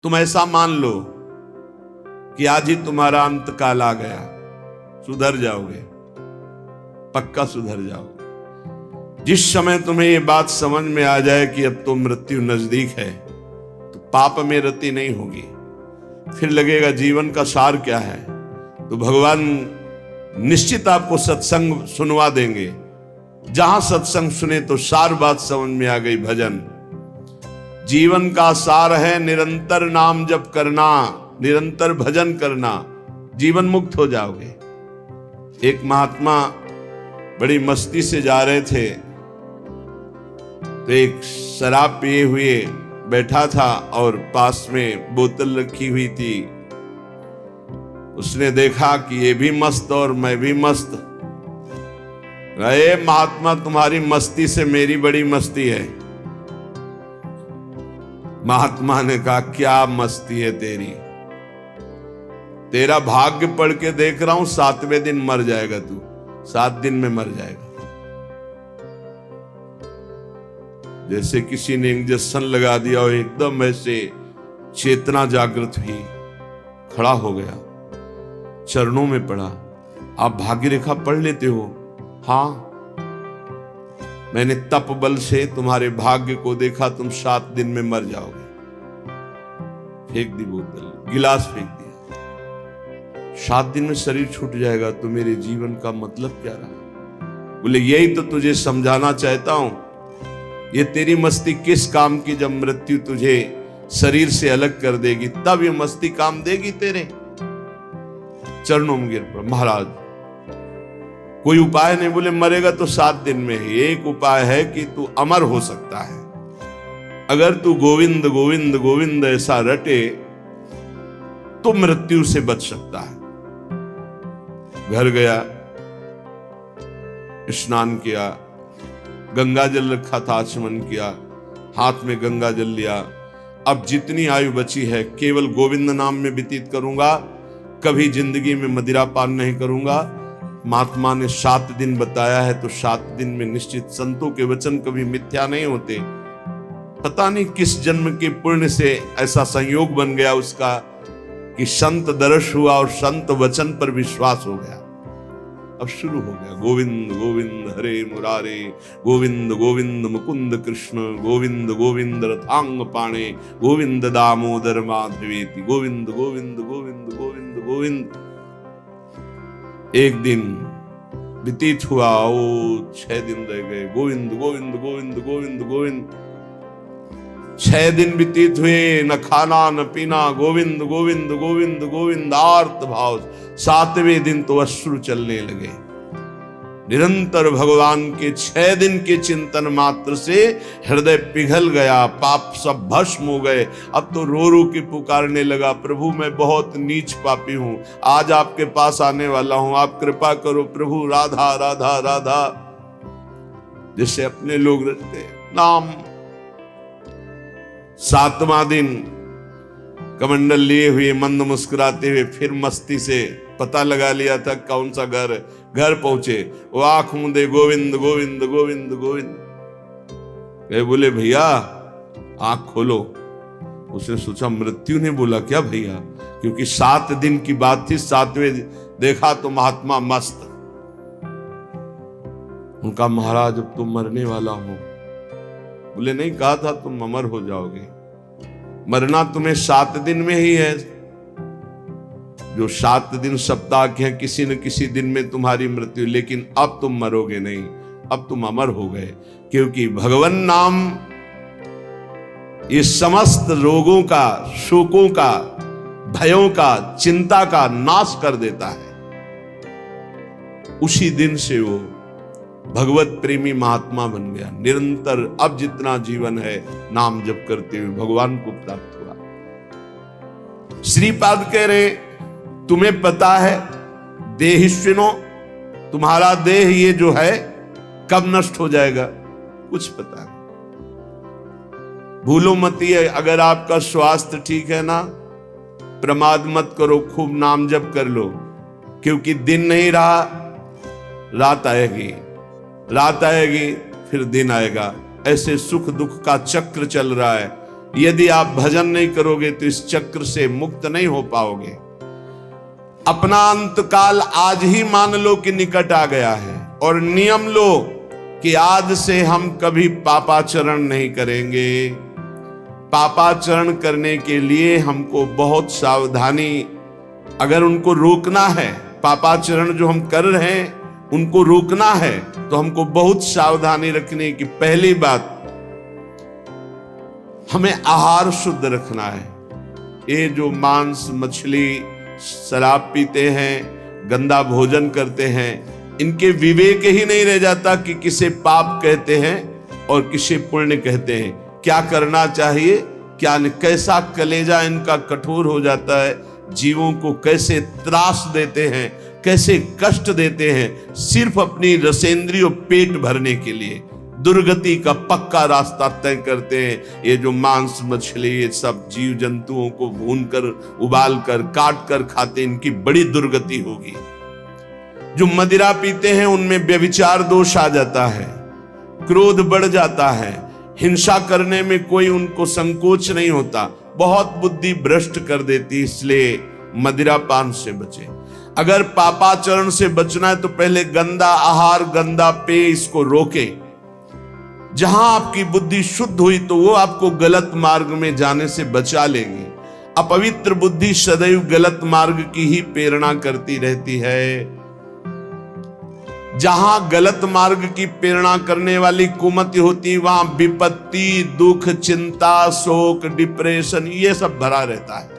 तुम ऐसा मान लो कि आज ही तुम्हारा अंत काल आ गया, सुधर जाओगे, पक्का सुधर जाओगे। जिस समय तुम्हें ये बात समझ में आ जाए कि अब तो मृत्यु नजदीक है, तो पाप में रति नहीं होगी। फिर लगेगा जीवन का सार क्या है, तो भगवान निश्चित आपको सत्संग सुनवा देंगे। जहां सत्संग सुने तो सार बात समझ में आ गई। भजन जीवन का सार है, निरंतर नाम जप करना, निरंतर भजन करना, जीवन मुक्त हो जाओगे। एक महात्मा बड़ी मस्ती से जा रहे थे, तो एक शराब पिए हुए बैठा था और पास में बोतल रखी हुई थी। उसने देखा कि ये भी मस्त और मैं भी मस्त। अरे महात्मा, तुम्हारी मस्ती से मेरी बड़ी मस्ती है। महात्मा ने कहा, क्या मस्ती है तेरी? तेरा भाग्य पढ़ के देख रहा हूं, 7वें दिन मर जाएगा तू, 7 दिन में मर जाएगा। जैसे किसी ने इंजेक्शन लगा दिया और एकदम ऐसे चेतना जागृत हुई, खड़ा हो गया, चरणों में पड़ा। आप भाग्य रेखा पढ़ लेते हो? हाँ, मैंने तप बल से तुम्हारे भाग्य को देखा, तुम 7 दिन में मर जाओगे। फेंक दी बोतल, गिलास फेंक दिया। 7 दिन में शरीर छूट जाएगा, तो मेरे जीवन का मतलब क्या रहा? बोले यही तो तुझे समझाना चाहता हूं। ये तेरी मस्ती किस काम की, जब मृत्यु तुझे शरीर से अलग कर देगी, तब ये मस्ती काम देगी तेरे। चरणों में गिर पड़ा। महाराज कोई उपाय नहीं? बोले मरेगा तो 7 दिन में ही। एक उपाय है कि तू अमर हो सकता है। अगर तू गोविंद गोविंद गोविंद ऐसा रटे तो मृत्यु से बच सकता है। घर गया, स्नान किया, गंगा जल रखा था, आचमन किया, हाथ में गंगा जल लिया। अब जितनी आयु बची है केवल गोविंद नाम में व्यतीत करूंगा, कभी जिंदगी में मदिरा पान नहीं करूंगा। महात्मा ने 7 दिन बताया है, तो 7 दिन में निश्चित, संतों के वचन कभी मिथ्या नहीं होते। पता नहीं किस जन्म के पुण्य से ऐसा संयोग बन गया उसका कि संत दर्श हुआ और संत वचन पर विश्वास हो गया। अब शुरू हो गया, गोविंद गोविंद हरे मुरारे, गोविंद गोविंद मुकुंद कृष्ण, गोविंद गोविंद रथांग पाणे, गोविंद दामोदर माधवेति, गोविंद गोविंद गोविंद गोविंद गोविंद। एक दिन व्यतीत हुआ, ओ 6 दिन रह गए, गोविंद गोविंद गोविंद गोविंद गोविंद। 6 दिन व्यतीत हुए, न खाना न पीना, गोविंद गोविंद गोविंद गोविंद, आर्त भाव। 7वें दिन तो अश्रु चलने लगे। निरंतर भगवान के 6 दिन के चिंतन मात्र से हृदय पिघल गया, पाप सब भस्म हो गए। अब तो रो रो के पुकारने लगा, प्रभु मैं बहुत नीच पापी हूं, आज आपके पास आने वाला हूं, आप कृपा करो प्रभु, राधा राधा राधा। जैसे अपने लोग रटते नाम। 7वां दिन कमंडल लिए हुए, मंद मुस्कुराते हुए, फिर मस्ती से पता लगा लिया था कौन सा घर पहुंचे। वो आंख मूंदे, गोविंद गोविंद गोविंद गोविंद। बोले भैया आंख खोलो। उसने सोचा मृत्यु ने बोला क्या भैया, क्योंकि 7 दिन की बात थी। 7वें देखा तो महात्मा मस्त। उनका महाराज अब तुम मरने वाला हो। बोले नहीं, कहा था तुम अमर हो जाओगे। मरना तुम्हें 7 दिन में ही है। जो 7 दिन सप्ताह के हैं, किसी न किसी दिन में तुम्हारी मृत्यु, लेकिन अब तुम मरोगे नहीं, अब तुम अमर हो गए। क्योंकि भगवान नाम ये समस्त रोगों का, शोकों का, भयों का, चिंता का नाश कर देता है। उसी दिन से वो भगवत प्रेमी महात्मा बन गया। निरंतर अब जितना जीवन है नाम जप करते हुए भगवान को प्राप्त हुआ। श्रीपाद कह रहे, तुम्हें पता है देहिष्विनो, तुम्हारा देह ये जो है कब नष्ट हो जाएगा? कुछ पता नहीं। भूलो मत, ये अगर आपका स्वास्थ्य ठीक है ना, प्रमाद मत करो, खूब नाम जप कर लो, क्योंकि दिन नहीं रहा, रात आएगी, रात आएगी, फिर दिन आएगा। ऐसे सुख दुख का चक्र चल रहा है। यदि आप भजन नहीं करोगे तो इस चक्र से मुक्त नहीं हो पाओगे। अपना अंतकाल आज ही मान लो कि निकट आ गया है और नियम लो कि आज से हम कभी पापाचरण नहीं करेंगे। पापाचरण करने के लिए हमको बहुत सावधानी, अगर उनको रोकना है, पापाचरण जो हम कर रहे हैं उनको रोकना है तो हमको बहुत सावधानी रखने की। पहली बात, हमें आहार शुद्ध रखना है। ये जो मांस मछली शराब पीते हैं, गंदा भोजन करते हैं, इनके विवेक ही नहीं रह जाता कि किसे पाप कहते हैं और किसे पुण्य कहते हैं, क्या करना चाहिए क्या नहीं। कैसा कलेजा इनका कठोर हो जाता है, जीवों को कैसे त्रास देते हैं, कैसे कष्ट देते हैं, सिर्फ अपनी रसेंद्रिय पेट भरने के लिए दुर्गति का पक्का रास्ता तय करते हैं। ये जो मांस मछली ये सब जीव जंतुओं को भूनकर उबाल कर काट कर खाते, इनकी बड़ी दुर्गति होगी। जो मदिरा पीते हैं उनमें व्यभिचार दोष आ जाता है, क्रोध बढ़ जाता है, हिंसा करने में कोई उनको संकोच नहीं होता, बहुत बुद्धि भ्रष्ट कर देती। इसलिए मदिरा पान से बचे। अगर पापाचरण से बचना है तो पहले गंदा आहार गंदा पेय इसको रोके। जहां आपकी बुद्धि शुद्ध हुई तो वो आपको गलत मार्ग में जाने से बचा लेगी। अपवित्र बुद्धि सदैव गलत मार्ग की ही प्रेरणा करती रहती है। जहां गलत मार्ग की प्रेरणा करने वाली कुमति होती वहां विपत्ति, दुख, चिंता, शोक, डिप्रेशन ये सब भरा रहता है।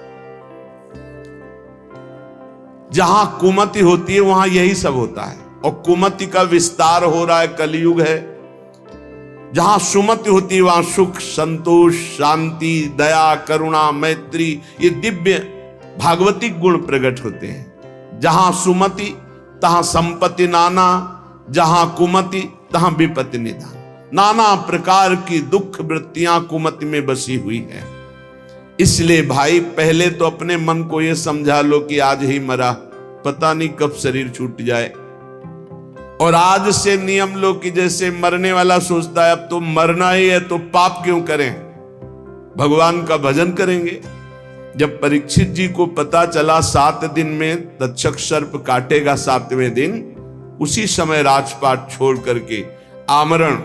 जहां कुमति होती है वहां यही सब होता है और कुमति का विस्तार हो रहा है, कलयुग है। जहां सुमति होती है वहां सुख, संतोष, शांति, दया, करुणा, मैत्री ये दिव्य भागवतिक गुण प्रकट होते हैं। जहां सुमति तहां संपत्ति नाना, जहां कुमति तहां विपत्ति निदान। नाना प्रकार की दुख वृत्तियां कुमति में बसी हुई है। इसलिए भाई पहले तो अपने मन को यह समझा लो कि आज ही मरा, पता नहीं कब शरीर छूट जाए। और आज से नियम लो कि जैसे मरने वाला सोचता है अब तो मरना ही है तो पाप क्यों करें, भगवान का भजन करेंगे। जब परीक्षित जी को पता चला 7 दिन में तक्षक सर्प काटेगा 7वें दिन, उसी समय राजपाट छोड़ करके आमरण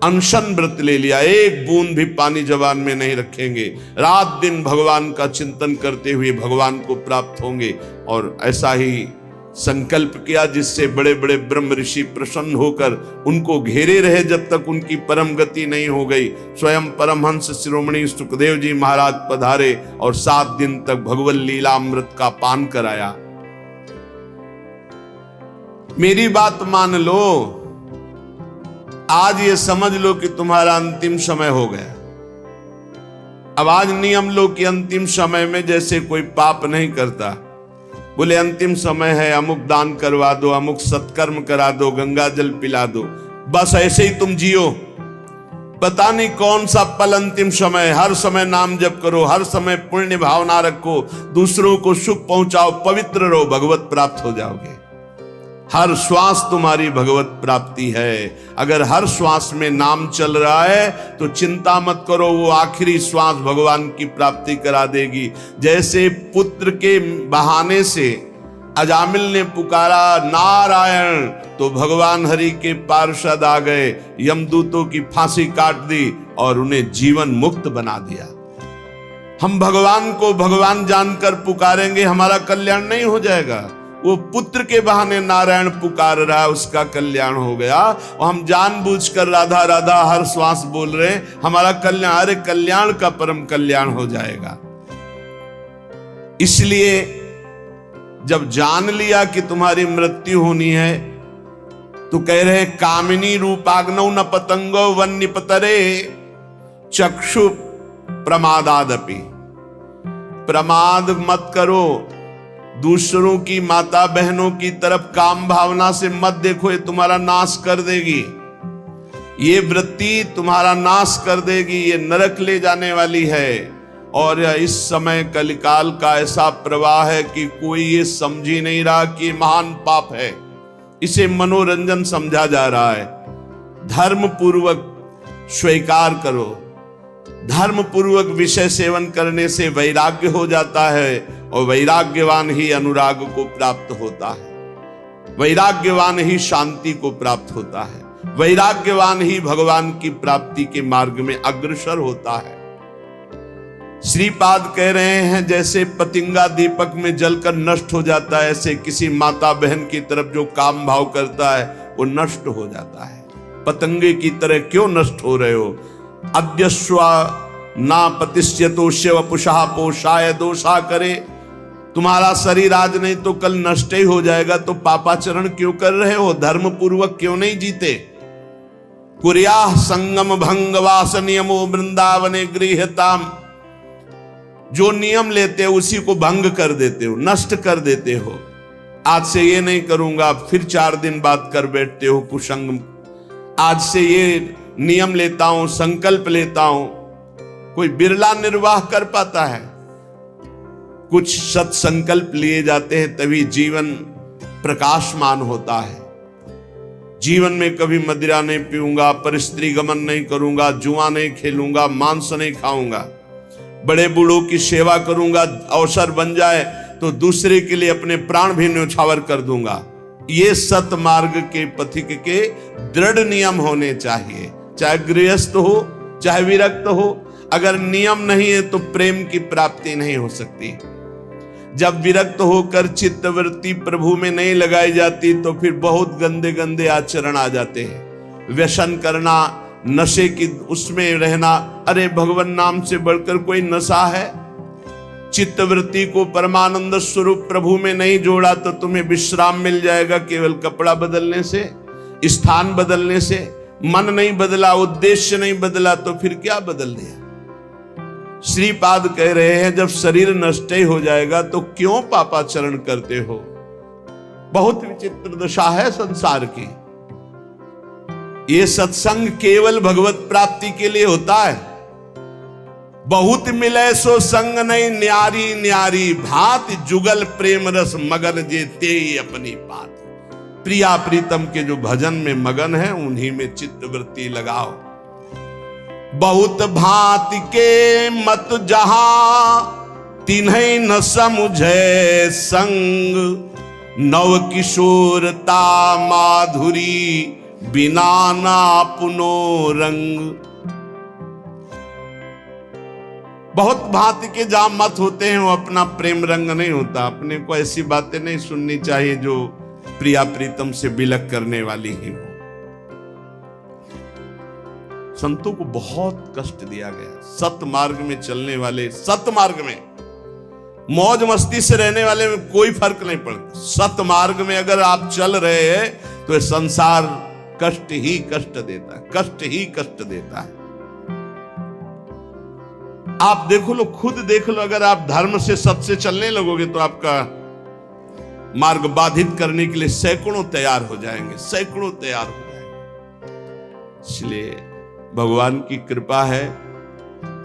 अनशन व्रत ले लिया। एक बूंद भी पानी जबान में नहीं रखेंगे, रात दिन भगवान का चिंतन करते हुए भगवान को प्राप्त होंगे। और ऐसा ही संकल्प किया जिससे बड़े बड़े ब्रह्म ऋषि प्रसन्न होकर उनको घेरे रहे जब तक उनकी परम गति नहीं हो गई। स्वयं परमहंस शिरोमणि सुखदेव जी महाराज पधारे और 7 दिन तक भगवत लीलामृत का पान कराया। मेरी बात मान लो, आज ये समझ लो कि तुम्हारा अंतिम समय हो गया। अब आज नियम लो कि अंतिम समय में जैसे कोई पाप नहीं करता, बोले अंतिम समय है, अमुक दान करवा दो, अमुक सत्कर्म करा दो, गंगा जल पिला दो, बस ऐसे ही तुम जियो। पता नहीं कौन सा पल अंतिम समय। हर समय नाम जप करो, हर समय पुण्य भावना रखो, दूसरों को सुख पहुंचाओ, पवित्र रहो, भगवत प्राप्त हो जाओगे। हर श्वास तुम्हारी भगवत प्राप्ति है। अगर हर श्वास में नाम चल रहा है तो चिंता मत करो, वो आखिरी श्वास भगवान की प्राप्ति करा देगी। जैसे पुत्र के बहाने से अजामिल ने पुकारा नारायण तो भगवान हरि के पार्षद आ गए, यमदूतों की फांसी काट दी और उन्हें जीवन मुक्त बना दिया। हम भगवान को भगवान जानकर पुकारेंगे, हमारा कल्याण नहीं हो जाएगा। वो पुत्र के बहाने नारायण पुकार रहा है, उसका कल्याण हो गया। और हम जानबूझकर राधा राधा हर श्वास बोल रहे हैं, हमारा कल्याण, अरे कल्याण का परम कल्याण हो जाएगा। इसलिए जब जान लिया कि तुम्हारी मृत्यु होनी है तो कह रहे कामिनी रूपाग्नौ न पतंगो वन निपतरे चक्षु प्रमादादपि। प्रमाद मत करो, दूसरों की माता बहनों की तरफ काम भावना से मत देखो, ये तुम्हारा नाश कर देगी। ये वृत्ति तुम्हारा नाश कर देगी, ये नरक ले जाने वाली है। और इस समय कलिकाल का ऐसा प्रवाह है कि कोई ये समझ ही नहीं रहा कि महान पाप है, इसे मनोरंजन समझा जा रहा है। धर्म पूर्वक स्वीकार करो, धर्म पूर्वक विषय सेवन करने से वैराग्य हो जाता है और वैराग्यवान ही अनुराग को प्राप्त होता है, वैराग्यवान ही शांति को प्राप्त होता है, वैराग्यवान ही भगवान की प्राप्ति के मार्ग में अग्रसर होता है। श्रीपाद कह रहे हैं जैसे पतिंगा दीपक में जलकर नष्ट हो जाता है, ऐसे किसी माता बहन की तरफ जो काम भाव करता है वो नष्ट हो जाता है। पतंगे की तरह क्यों नष्ट हो रहे हो? अद्यस्वा ना पतिष्यतो शिव पुषा पोषाय दोषा करे। तुम्हारा शरीर आज नहीं तो कल नष्ट ही हो जाएगा, तो पापाचरण क्यों कर रहे हो? धर्म पूर्वक क्यों नहीं जीते? कुर्याः संगम भंग वास नियमो वृंदावने गृह्यताम। जो नियम लेते हो उसी को भंग कर देते हो, नष्ट कर देते हो। आज से ये नहीं करूंगा, फिर 4 दिन बाद कर बैठते हो कुसंग। आज से ये नियम लेता हूं, संकल्प लेता हूं। कोई बिरला निर्वाह कर पाता है। कुछ सत्संकल्प लिए जाते हैं तभी जीवन प्रकाशमान होता है। जीवन में कभी मदिरा नहीं पीऊंगा, परस्त्री गमन नहीं करूंगा, जुआ नहीं खेलूंगा, मांस नहीं खाऊंगा, बड़े बूढ़ों की सेवा करूंगा, अवसर बन जाए तो दूसरे के लिए अपने प्राण भी न्यौछावर कर दूंगा। ये सत मार्ग के पथिक के दृढ़ नियम होने चाहिए, चाहे गृहस्थ हो चाहे विरक्त हो। अगर नियम नहीं है तो प्रेम की प्राप्ति नहीं हो सकती। जब विरक्त होकर चित्तवृत्ति प्रभु में नहीं लगाई जाती तो फिर बहुत गंदे गंदे आचरण आ जाते हैं। व्यसन करना, नशे की उसमें रहना, अरे भगवान नाम से बढ़कर कोई नशा है? चित्तवृत्ति को परमानंद स्वरूप प्रभु में नहीं जोड़ा तो तुम्हें विश्राम मिल जाएगा केवल कपड़ा बदलने से, स्थान बदलने से। मन नहीं बदला, उद्देश्य नहीं बदला तो फिर क्या बदल दिया? श्रीपाद कह रहे हैं जब शरीर नष्ट ही हो जाएगा तो क्यों पापाचरण करते हो? बहुत विचित्र दशा है संसार की। ये सत्संग केवल भगवत प्राप्ति के लिए होता है। बहुत मिले सो संग नहीं, न्यारी न्यारी भात जुगल प्रेम रस मगन जे ते अपनी बात। प्रिया प्रीतम के जो भजन में मगन है उन्हीं में चित्तवृत्ति लगाओ। बहुत भांति के मत जहां तिन्हीं न समुझे संग, नव किशोरता माधुरी बिना ना पुनो रंग। बहुत भांति के जहां मत होते हैं वो अपना प्रेम रंग नहीं होता। अपने को ऐसी बातें नहीं सुननी चाहिए जो प्रिया प्रीतम से बिलक करने वाली ही हो। संतों को बहुत कष्ट दिया गया। सत मार्ग में चलने वाले, सत मार्ग में मौज मस्ती से रहने वाले में कोई फर्क नहीं पड़ता। सत मार्ग में अगर आप चल रहे हैं तो संसार कष्ट ही कष्ट देता है, कष्ट ही कष्ट देता है। आप देखो लो, खुद देख लो, अगर आप धर्म से सत से चलने लगोगे तो आपका मार्ग बाधित करने के लिए सैकड़ों तैयार हो जाएंगे, सैकड़ों तैयार हो जाएंगे। इसलिए भगवान की कृपा है,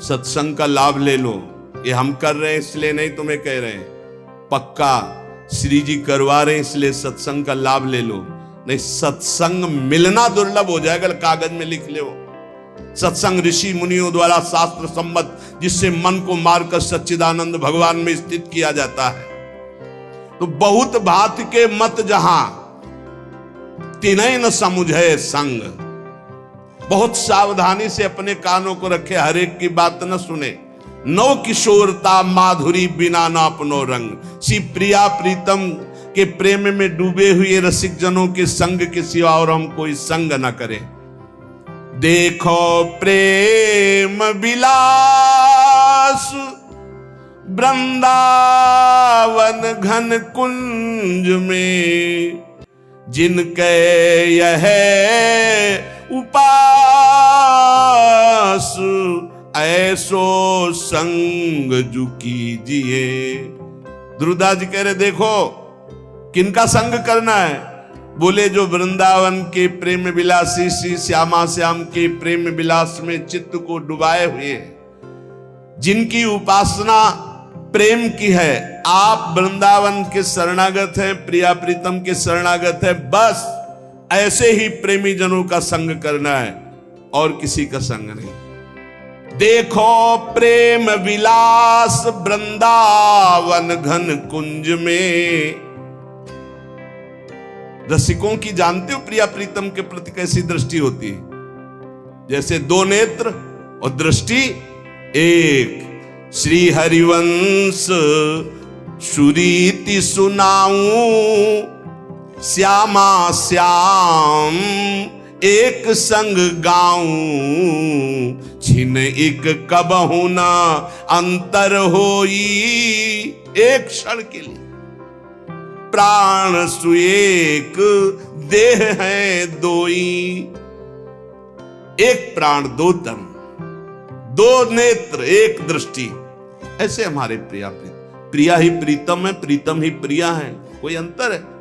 सत्संग का लाभ ले लो। ये हम कर रहे हैं इसलिए नहीं तुम्हें कह रहे हैं, पक्का श्री जी करवा रहे हैं इसलिए सत्संग का लाभ ले लो। नहीं, सत्संग मिलना दुर्लभ हो जाएगा। कागज में लिख ले। सत्संग ऋषि मुनियों द्वारा शास्त्र सम्मत, जिससे मन को मारकर सच्चिदानंद भगवान में स्थित किया जाता है। तो बहुत भांति के मत जहां तिन्हीं न समुझे संग। बहुत सावधानी से अपने कानों को रखे, हर एक की बात न सुने। नव किशोरता माधुरी बिना ना अपनो रंग। सी प्रिया प्रीतम के प्रेम में डूबे हुए रसिक जनों के संग के सिवा और हम कोई संग न करें। देखो प्रेम विलास वृंदावन घन कुंज में, जिनके यह उपास ऐसो संग जु कीजिए। ध्रुवदास जी कह रहे देखो किनका संग करना है। बोले जो वृंदावन के प्रेम विलासी श्री श्यामा श्याम के प्रेम विलास में चित्त को डुबाए हुए, जिनकी उपासना प्रेम की है। आप वृंदावन के शरणागत हैं, प्रिया प्रीतम के शरणागत है, बस ऐसे ही प्रेमी जनों का संग करना है और किसी का संग नहीं। देखो प्रेम विलास वृंदावन घन कुंज में। रसिकों की जानते हो प्रिया प्रीतम के प्रति कैसी दृष्टि होती है? जैसे दो नेत्र और दृष्टि एक। श्री हरिवंश सुरीति सुनाऊं, श्यामा श्याम एक संग गाऊं। छिन एक कबहु न अंतर होई, एक क्षण के लिए प्राण सुएक देह है दोई। एक प्राण दो तन, दो नेत्र एक दृष्टि। ऐसे हमारे प्रिया ही प्रीतम है, प्रीतम ही प्रिया है। कोई अंतर है?